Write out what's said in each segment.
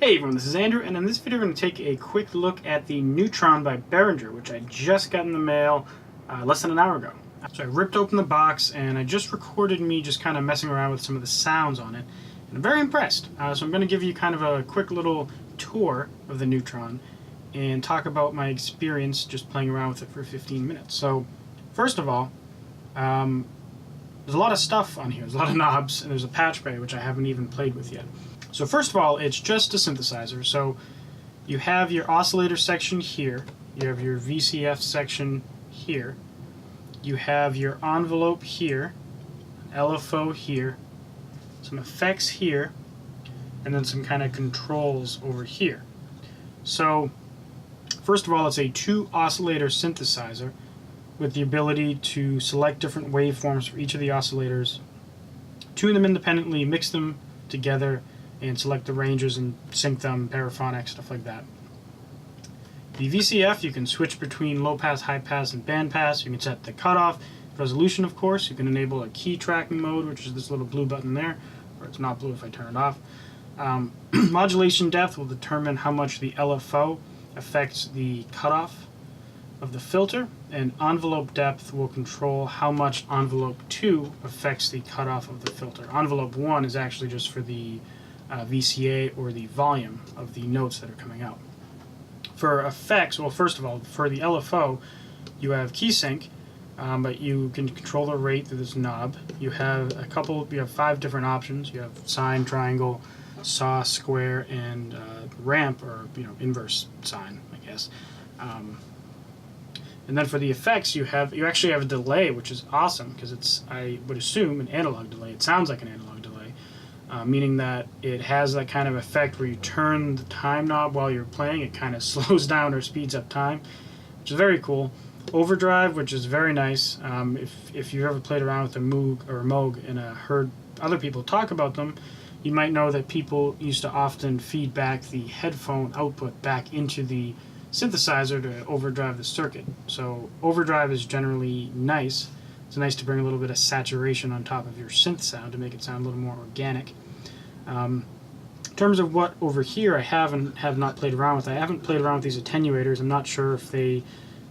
Hey everyone, this is Andrew, and in this video we're going to take a quick look at the Neutron by Behringer, which I just got in the mail less than an hour ago. So I ripped open the box and I just recorded me just kind of messing around with some of the sounds on it, and I'm very impressed. So I'm going to give you kind of a quick little tour of the Neutron and talk about my experience just playing around with it for 15 minutes. So first of all, there's a lot of stuff on here. There's a lot of knobs, and there's a patch bay which I haven't even played with yet. So first of all, it's just a synthesizer. So you have your oscillator section here, you have your VCF section here, you have your envelope here, LFO here, some effects here, and then some kind of controls over here. So first of all, it's a 2-oscillator synthesizer with the ability to select different waveforms for each of the oscillators, tune them independently, mix them together, and select the ranges and sync them, paraphonic, stuff like that. The VCF, you can switch between low pass, high pass, and band pass. You can set the cutoff, resolution, of course. You can enable a key tracking mode, which is this little blue button there, or it's not blue if I turn it off. Modulation depth will determine how much the LFO affects the cutoff of the filter, and envelope depth will control how much envelope 2 affects the cutoff of the filter. Envelope 1 is actually just for the VCA, or the volume of the notes that are coming out. For effects, well, first of all, for the LFO, you have key sync, but you can control the rate through this knob. You have 5 different options. You have sine, triangle, saw, square, and ramp, or inverse sine, I guess. And then for the effects, you actually have a delay, which is awesome because it's, I would assume, an analog delay. It sounds like an analog delay. Meaning that it has that kind of effect where you turn the time knob while you're playing. It kind of slows down or speeds up time, which is very cool. Overdrive, which is very nice. If you've ever played around with a Moog or a Moog and heard other people talk about them, you might know that people used to often feed back the headphone output back into the synthesizer to overdrive the circuit. So overdrive is generally nice. It's nice to bring a little bit of saturation on top of your synth sound to make it sound a little more organic. In terms of what over here I have not played around with, I haven't played around with these attenuators. I'm not sure if they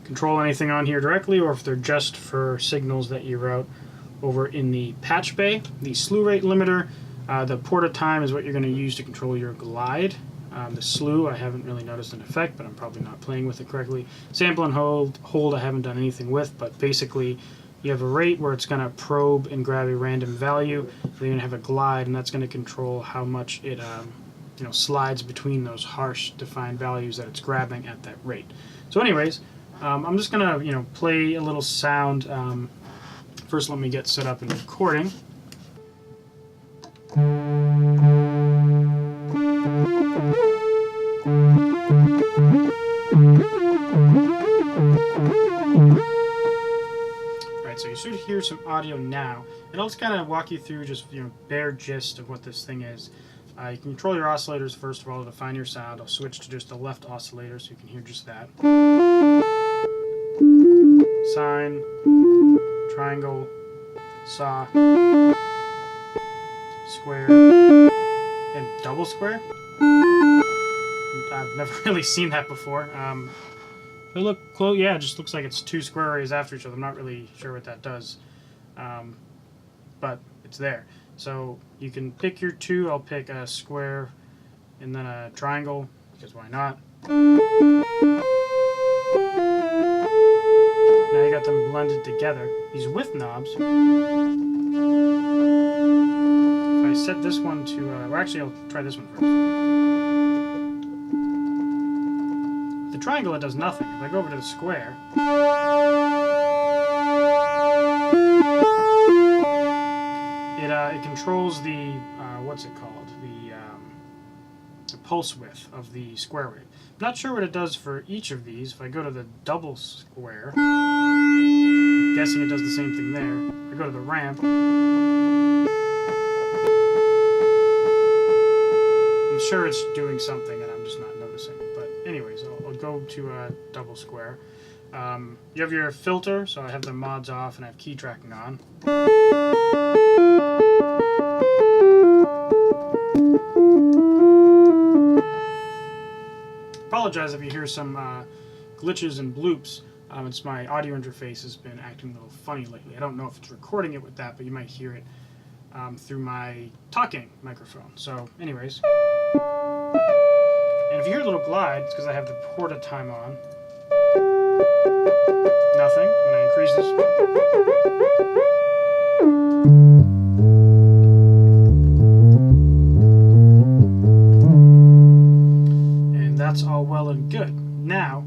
control anything on here directly or if they're just for signals that you route over in the patch bay. The slew rate limiter, the porta time is what you're going to use to control your glide. The slew, I haven't really noticed an effect, but I'm probably not playing with it correctly. Sample and hold I haven't done anything with, but basically you have a rate where it's going to probe and grab a random value. Then you're going to have a glide, and that's going to control how much it slides between those harsh defined values that it's grabbing at that rate. So anyways, I'm just going to play a little sound. First, let me get set up in recording. So you should hear some audio now, and I'll just kind of walk you through just bare gist of what this thing is. You can control your oscillators first of all to define your sound. I'll switch to just the left oscillator so you can hear just that. Sine, triangle, saw, square, and double square. I've never really seen that before. If I look close, yeah, it just looks like it's 2 square arrays after each other. I'm not really sure what that does, but it's there. So you can pick your 2. I'll pick a square and then a triangle, because why not? Now you got them blended together. These width knobs. If I set this one to, well, actually I'll try this one first. The triangle, it does nothing. If I go over to the square, it controls the what's it called, the pulse width of the square wave. I'm not sure what it does for each of these. If I go to the double square, I'm guessing it does the same thing there. If I go to the ramp, I'm sure it's doing something and I'm just not noticing. But anyways, I'll go to a double square. You have your filter, so I have the mods off and I have key tracking on. apologize if you hear some glitches and bloops. It's my audio interface has been acting a little funny lately. I don't know if it's recording it with that, but you might hear it through my talking microphone. So anyways, and if you hear a little glide, it's because I have the porta time on. Nothing. When I increase this, and that's all well and good. Now,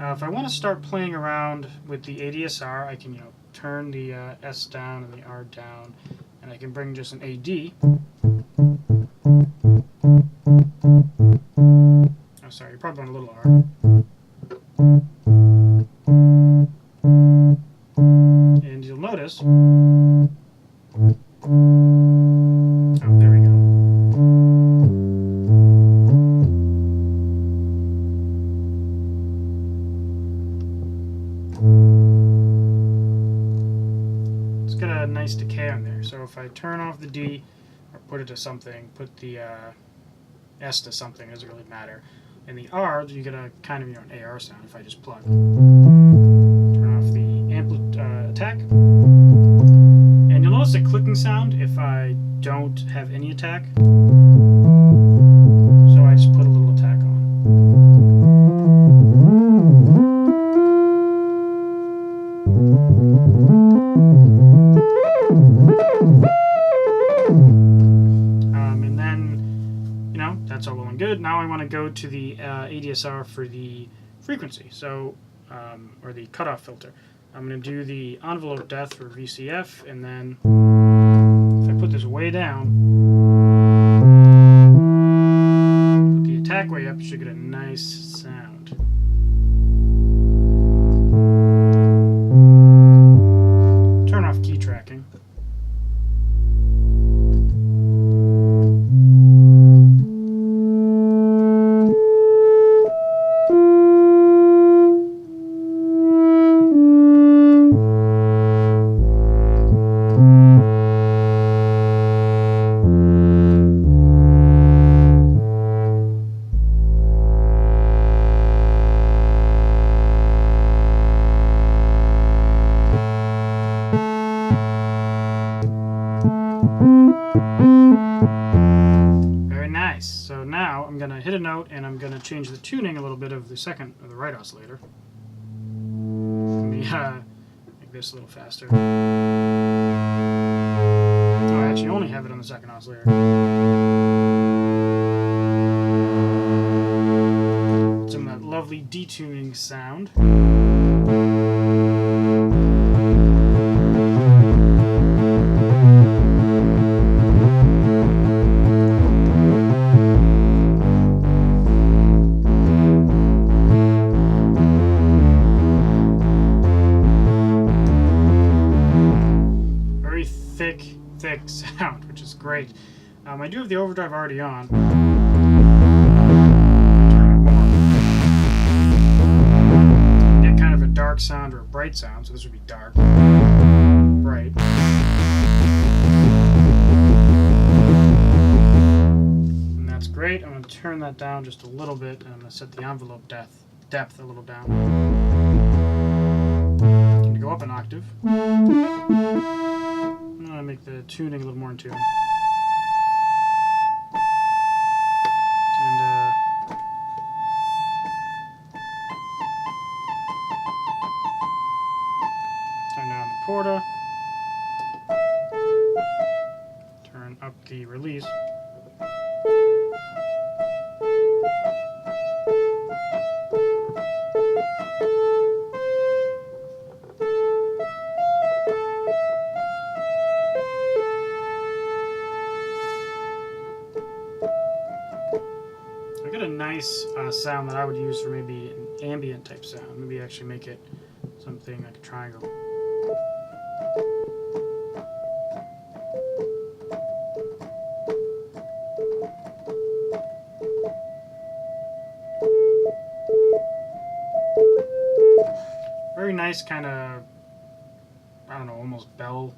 if I want to start playing around with the ADSR, I can, turn the S down and the R down, and I can bring just an AD. Oh, sorry, you probably want a little R. And you'll notice. Oh, there we go. It's got a nice decay on there. So if I turn off the D or put it to something, put the S to something, doesn't really matter. And the R, you get a kind of an AR sound if I just plug. Turn off the attack. And you'll notice a clicking sound if I don't have any attack. So I just put a little attack on. And then, that's all well and good. Now I want to go to the ADSR for the frequency, so or the cutoff filter. I'm going to do the envelope depth for VCF, and then if I put this way down, put the attack way up, you should get a nice sound. Turn off key tracking. Very nice. So now I'm going to hit a note and I'm going to change the tuning a little bit of the right oscillator. Let me make this a little faster. Oh, I actually only have it on the second oscillator. Some of that lovely detuning sound. Thick sound, which is great. I do have the overdrive already on. Get kind of a dark sound or a bright sound, so this would be dark, bright. And that's great. I'm going to turn that down just a little bit, and I'm going to set the envelope depth a little down. I'm going to go up an octave. I'm going to make the tuning a little more in tune. And turn down the porta. Turn up the release. I got a nice sound that I would use for maybe an ambient type sound. Maybe actually make it something like a triangle. Very nice kind of, I don't know, almost bell.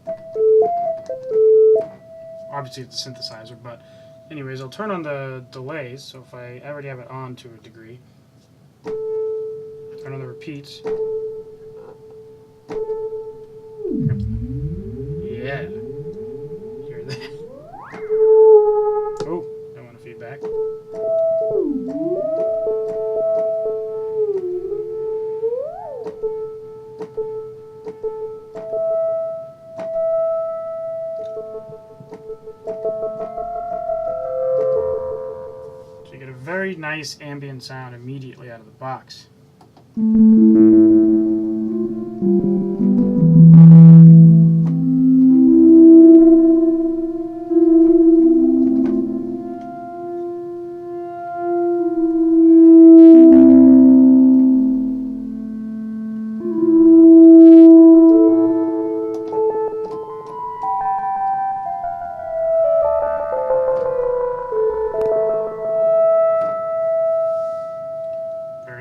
Obviously it's a synthesizer, but anyways, I'll turn on the delays. So if I already have it on to a degree, Turn on the repeats. Yeah. Hear that? Oh, don't want to feedback. So you get a very nice ambient sound immediately out of the box.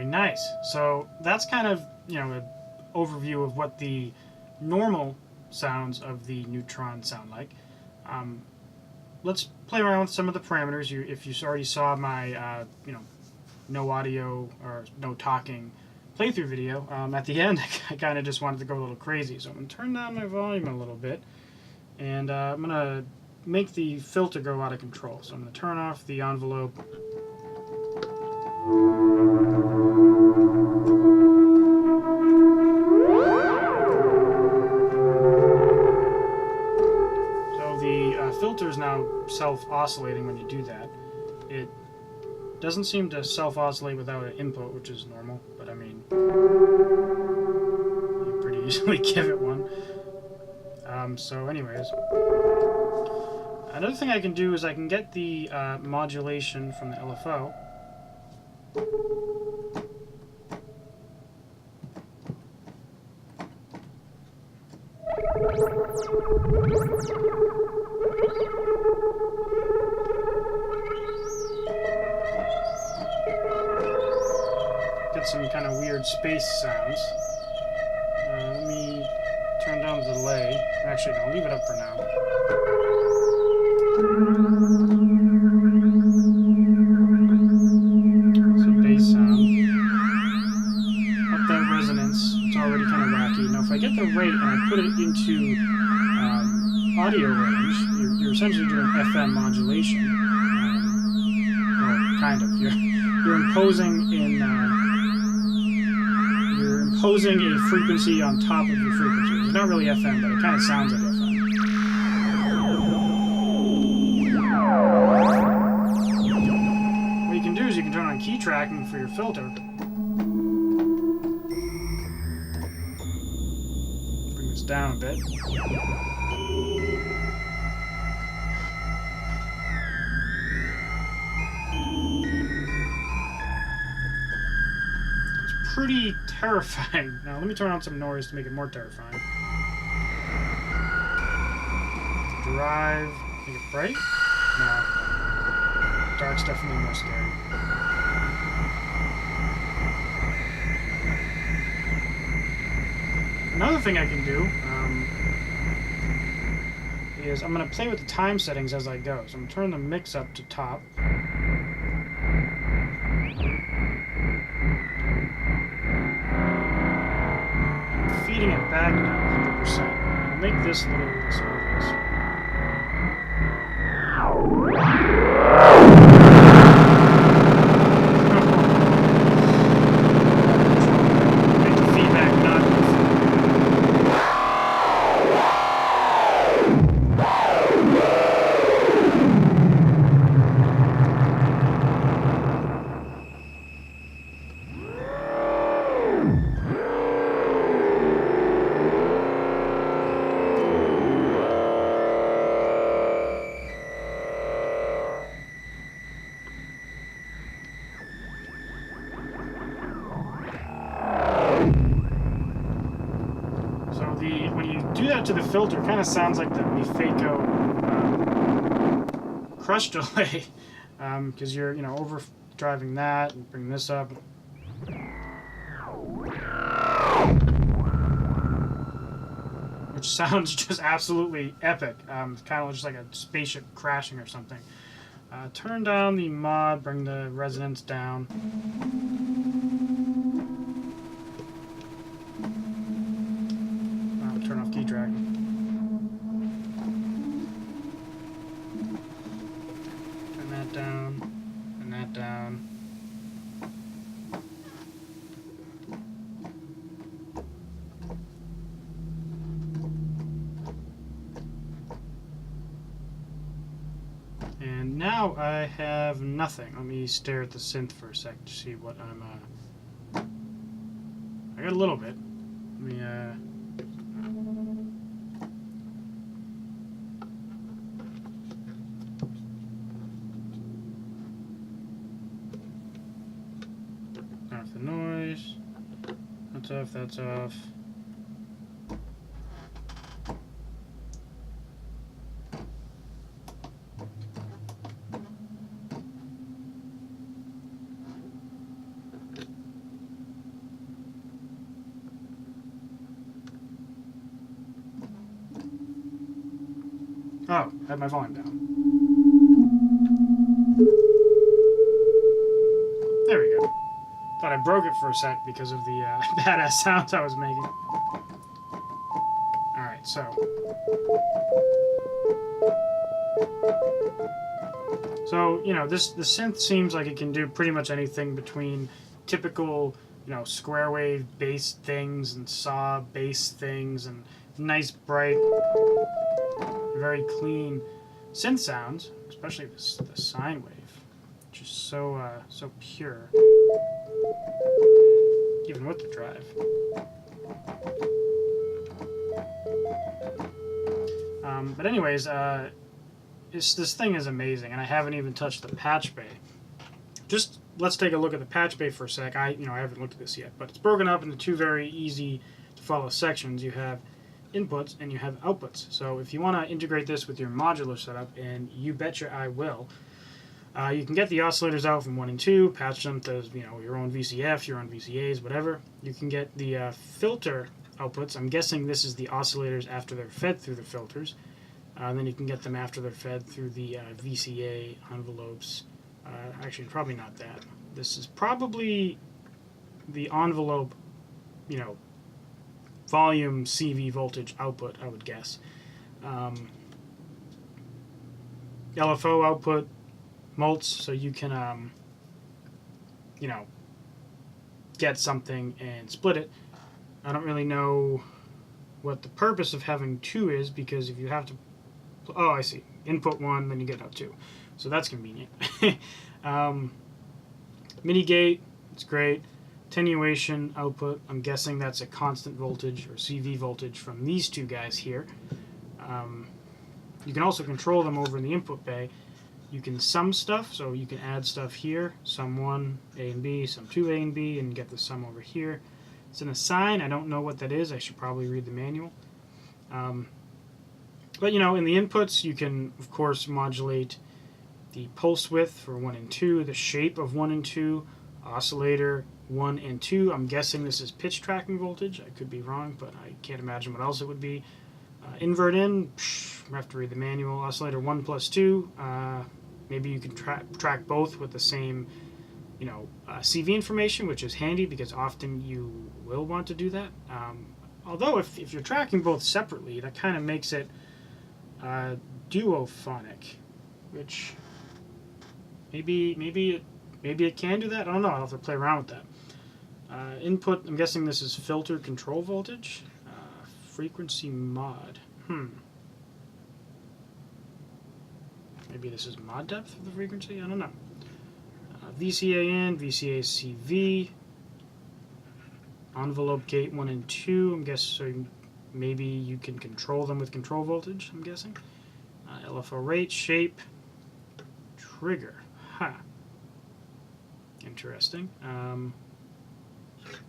Nice. So that's kind of, an overview of what the normal sounds of the Neutron sound like. Let's play around with some of the parameters. If you already saw my, no audio or no talking playthrough video, at the end I kind of just wanted to go a little crazy. So I'm going to turn down my volume a little bit, and I'm going to make the filter go out of control. So I'm going to turn off the envelope. Filter is now self-oscillating when you do that. It doesn't seem to self-oscillate without an input, which is normal, but I mean, you pretty easily give it one. So anyways, another thing I can do is I can get the modulation from the LFO. Get some kind of weird space sounds. Let me turn down the delay. Actually, no, leave it up for now. It's a bass sound. Up that resonance. It's already kind of wacky. Now, if I get the rate and I put it into audio range, you're essentially doing FM modulation. Well, kind of. You're imposing a frequency on top of your frequency. It's not really FM, but it kind of sounds like FM. What you can do is you can turn on key tracking for your filter. Bring this down a bit. Pretty terrifying. Now let me turn on some noise to make it more terrifying. Drive. Make it bright? No. Dark's definitely more scary. Another thing I can do is I'm going to play with the time settings as I go. So I'm going to turn the mix up to top. Feeding it back now 100%. I'll make this a little smoothness. Make the feedback not when you do that to the filter, it kind of sounds like the Mifeco crush delay, because you're overdriving that and bring this up. Which sounds just absolutely epic. It's kind of just like a spaceship crashing or something. Turn down the mod, bring the resonance down. down. And now I have nothing. Let me stare at the synth for a sec to see what I'm, I got a little bit. Let me, off the noise. That's off, that's off. Oh, I had my volume down. There we go. Thought I broke it for a sec because of the badass sounds I was making. Alright, so. So, you know, the synth seems like it can do pretty much anything between typical, you know, square wave bass things and saw bass things and nice, bright, very clean synth sounds, especially the sine wave, which is so so pure, even with the drive. But anyways, this thing is amazing, and I haven't even touched the patch bay. Just let's take a look at the patch bay for a sec. I haven't looked at this yet, but it's broken up into two very easy to follow sections. You have inputs and you have outputs. So if you want to integrate this with your modular setup, and you betcha I will, you can get the oscillators out from 1 and 2, patch them to your own VCF, your own VCAs, whatever. You can get the filter outputs. I'm guessing this is the oscillators after they're fed through the filters. Then you can get them after they're fed through the VCA envelopes. Actually, probably not that. This is probably the envelope, volume CV voltage output, I would guess. LFO output, mults, so you can, get something and split it. I don't really know what the purpose of having two is, because if you have to, oh, I see, input one, then you get out two. So that's convenient. Mini gate, it's great. Attenuation output, I'm guessing that's a constant voltage or CV voltage from these two guys here. You can also control them over in the input bay. You can sum stuff, so you can add stuff here, sum 1, A and B, sum 2, A and B, and get the sum over here. It's an assign, I don't know what that is, I should probably read the manual. But in the inputs you can of course modulate the pulse width for 1 and 2, the shape of 1 and 2, oscillator 1 and 2. I'm guessing this is pitch tracking voltage. I could be wrong, but I can't imagine what else it would be. Invert in, I have to read the manual. Oscillator 1 plus 2. Maybe you can track both with the same, CV information, which is handy because often you will want to do that. Although if you're tracking both separately, that kind of makes it duophonic, which maybe it can do that. I don't know. I'll have to play around with that. Input, I'm guessing this is filter control voltage. Frequency mod. Maybe this is mod depth of the frequency? I don't know. VCA in, VCA CV. Envelope gate 1 and 2. I'm guessing maybe you can control them with control voltage, I'm guessing. LFO rate, shape, trigger. Interesting. I'm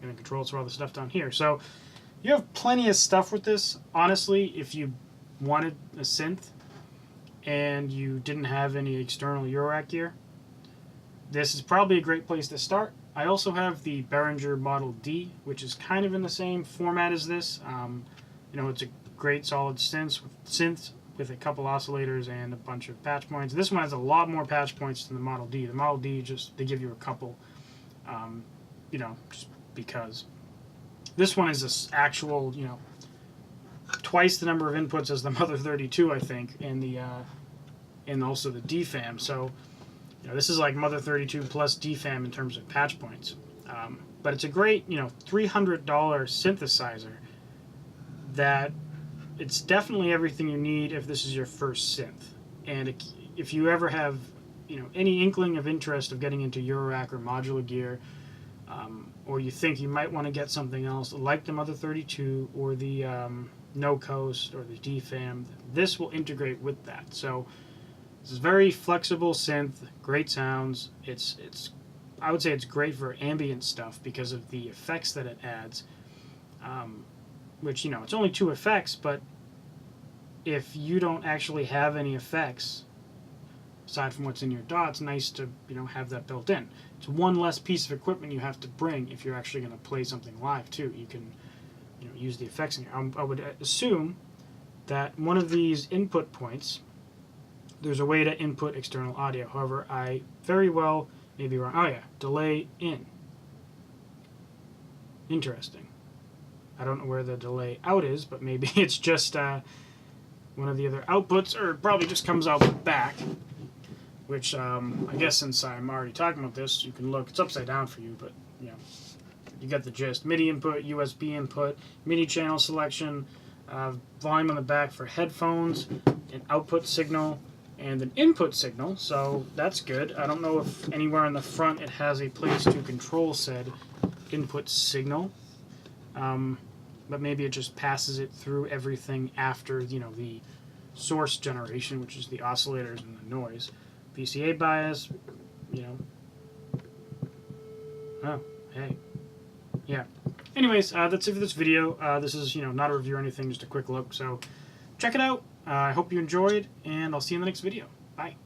going to control some other stuff down here. So you have plenty of stuff with this. Honestly, if you wanted a synth and you didn't have any external Eurorack gear, this is probably a great place to start. I also have the Behringer Model D, which is kind of in the same format as this. It's a great solid synth with a couple oscillators and a bunch of patch points. This one has a lot more patch points than the Model D. The Model D, they give you a couple, just because. This one is this actual, twice the number of inputs as the Mother 32, I think, and also the DFAM. So You know, this is like Mother 32 plus DFAM in terms of patch points. But it's a great, you know, $300 synthesizer that it's definitely everything you need if this is your first synth. And if you ever have, you know, any inkling of interest of getting into Eurorack or modular gear, or you think you might want to get something else like the Mother 32 or the No Coast or the DFAM, this will integrate with that. So this is very flexible synth, great sounds. It's I would say it's great for ambient stuff because of the effects that it adds. Which, you know, it's only 2 effects, but if you don't actually have any effects aside from what's in your DAW, it's nice to, you know, have that built in. It's one less piece of equipment you have to bring if you're actually going to play something live too. You can, you know, use the effects in here. I would assume that one of these input points, there's a way to input external audio. However, I very well may be wrong. Oh yeah, delay in. Interesting. I don't know where the delay out is, but maybe it's just one of the other outputs, or it probably just comes out the back. Which, I guess since I'm already talking about this, you can look. It's upside down for you, but, you know, you get the gist. MIDI input, USB input, MIDI channel selection, volume on the back for headphones, an output signal, and an input signal, so that's good. I don't know if anywhere on the front it has a place to control said input signal, but maybe it just passes it through everything after, you know, the source generation, which is the oscillators and the noise. VCA bias, you know. Oh, hey. Yeah. Anyways, that's it for this video. This is, you know, not a review or anything, just a quick look. So check it out. I hope you enjoyed, and I'll see you in the next video. Bye.